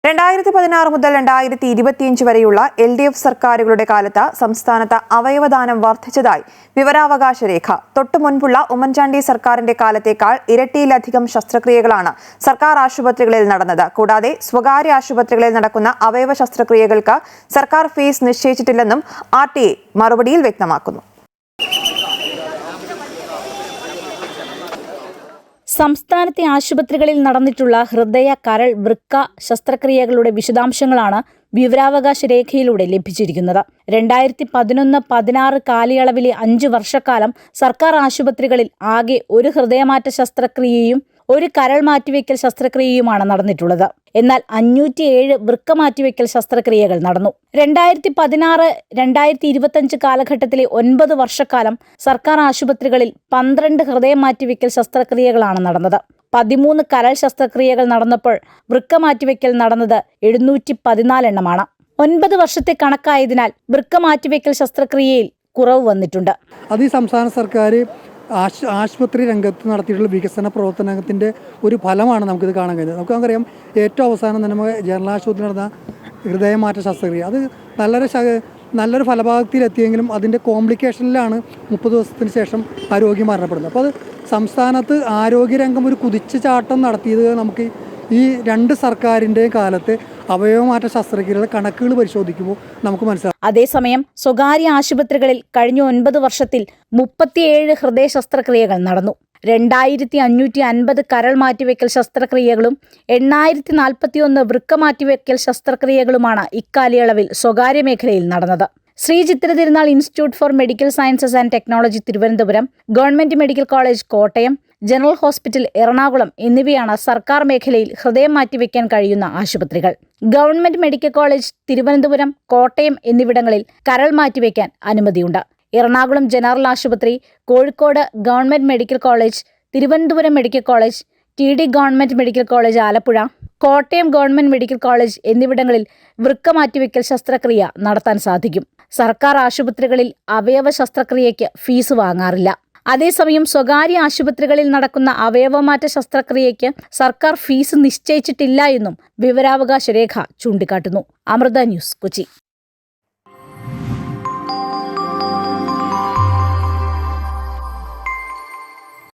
2016 മുതൽ 2025 വരെയുള്ള LDF സർക്കാരുകളുടെ കാലത്ത് സംസ്ഥാനത്ത് അവയവദാനം വർദ്ധിച്ചതായി വിവരാവകാശ രേഖ. തൊട്ടുമുൻപുള്ള ഉമ്മൻചാണ്ടി സർക്കാരിന്റെ കാലത്തേക്കാൾ ഇരട്ടിയിലധികം ശസ്ത്രക്രിയകളാണ് സർക്കാർ ആശുപത്രികളിൽ നടന്നത്. കൂടാതെ സ്വകാര്യ ആശുപത്രികളിൽ നടക്കുന്ന അവയവ ശസ്ത്രക്രിയകൾക്ക് സർക്കാർ ഫീസ് നിശ്ചയിച്ചിട്ടില്ലെന്നും RTA മറുപടിയിൽ വ്യക്തമാക്കുന്നു. സംസ്ഥാനത്തെ ആശുപത്രികളിൽ നടന്നിട്ടുള്ള ഹൃദയ, കരൾ, വൃക്ക ശസ്ത്രക്രിയകളുടെ വിശദാംശങ്ങളാണ് വിവരാവകാശ രേഖയിലൂടെ ലഭിച്ചിരിക്കുന്നത്. 2011-16 കാലയളവിലെ 5 വർഷക്കാലം സർക്കാർ ആശുപത്രികളിൽ ആകെ ഒരു ഹൃദയമാറ്റ ശസ്ത്രക്രിയയും ഒരു കരൾ മാറ്റിവെക്കൽ ശസ്ത്രക്രിയയുമാണ് നടന്നിട്ടുള്ളത്. എന്നാൽ 507 വൃക്ക മാറ്റിവെക്കൽ ശസ്ത്രക്രിയകൾ നടന്നു. 2016-2025 കാലഘട്ടത്തിലെ 9 വർഷക്കാലം സർക്കാർ ആശുപത്രികളിൽ 12 ഹൃദയം മാറ്റിവെക്കൽ ശസ്ത്രക്രിയകളാണ് നടന്നത്. 13 കരൾ ശസ്ത്രക്രിയകൾ നടന്നപ്പോൾ വൃക്ക മാറ്റിവെക്കൽ നടന്നത് 714 എണ്ണമാണ്. 9 വർഷത്തെ കണക്കായതിനാൽ വൃക്ക മാറ്റിവെക്കൽ ശസ്ത്രക്രിയയിൽ കുറവ് വന്നിട്ടുണ്ട്. അത് ഈ സംസ്ഥാന സർക്കാർ ആശുപത്രി രംഗത്ത് നടത്തിയിട്ടുള്ള വികസന പ്രവർത്തനത്തിൻ്റെ ഒരു ഫലമാണ് നമുക്കിത് കാണാൻ കഴിയുന്നത്. നമുക്കറിയാം, ഏറ്റവും അവസാനം തന്നെ ജനറൽ ആശുപത്രി നടന്ന ഹൃദയമാറ്റ ശസ്ത്രക്രിയ അത് നല്ലൊരു ഫലഭാഗത്തിലെത്തിയെങ്കിലും അതിൻ്റെ കോംപ്ലിക്കേഷനിലാണ് 30 ദിവസത്തിന് ശേഷം ആ രോഗി മരണപ്പെടുന്നത്. അപ്പോൾ അത് സംസ്ഥാനത്ത് ആരോഗ്യരംഗം ഒരു കുതിച്ചുചാട്ടം നടത്തിയത് നമുക്ക് ഈ 2 സർക്കാരിൻ്റെയും കാലത്ത് അവയവമാറ്റ ശസ്ത്രക്രിയകളുടെ കണക്കുകൾ പരിശോധിക്കുമ്പോൾ നമുക്ക് മനസ്സിലാവും. അതേസമയം സ്വകാര്യ ആശുപത്രികളിൽ കഴിഞ്ഞ 9 വർഷത്തിൽ 37 ഹൃദയ ശസ്ത്രക്രിയകൾ നടന്നു. 2550 കരൾ മാറ്റിവെക്കൽ ശസ്ത്രക്രിയകളും 8041 വൃക്ക മാറ്റിവെക്കൽ ശസ്ത്രക്രിയകളുമാണ് ഇക്കാലയളവിൽ സ്വകാര്യ മേഖലയിൽ നടന്നത്. ശ്രീ ചിത്ര തിരുനാൾ institute four medical sciences and technology Thiruvananthapuram, government medical college Kottayam, general hospital Ernakulam എന്നിവയാണ് സർക്കാർ മേഖലയിൽ ഹൃദയം മാറ്റിവെക്കാൻ കഴിയുന്ന ആശുപത്രികൾ. Government medical college Thiruvananthapuram, Kottayam എന്നിവിടങ്ങളിൽ കരൾ മാറ്റിവെക്കാൻ അനുമതിയുണ്ട്. എറണാകുളം ജനറൽ ആശുപത്രി, Kozhikode government medical college, Thiruvananthapuram medical college, TD government medical college Alappuzha, Kottayam government medical college എന്നിവിടങ്ങളിൽ വൃക്ക മാറ്റിവെക്കൽ ശസ്ത്രക്രിയ നടത്താൻ സാധിക്കും. സർക്കാർ ആശുപത്രികളിൽ അവയവ ശസ്ത്രക്രിയയ്ക്ക് ഫീസ് വാങ്ങാറില്ല. അതേസമയം സ്വകാര്യ ആശുപത്രികളിൽ നടക്കുന്ന അവയവമാറ്റ ശസ്ത്രക്രിയയ്ക്ക് സർക്കാർ ഫീസ് നിശ്ചയിച്ചിട്ടില്ല എന്നും വിവരാവകാശ രേഖ ചൂണ്ടിക്കാട്ടുന്നു. അമൃത ന്യൂസ്, കൊച്ചി.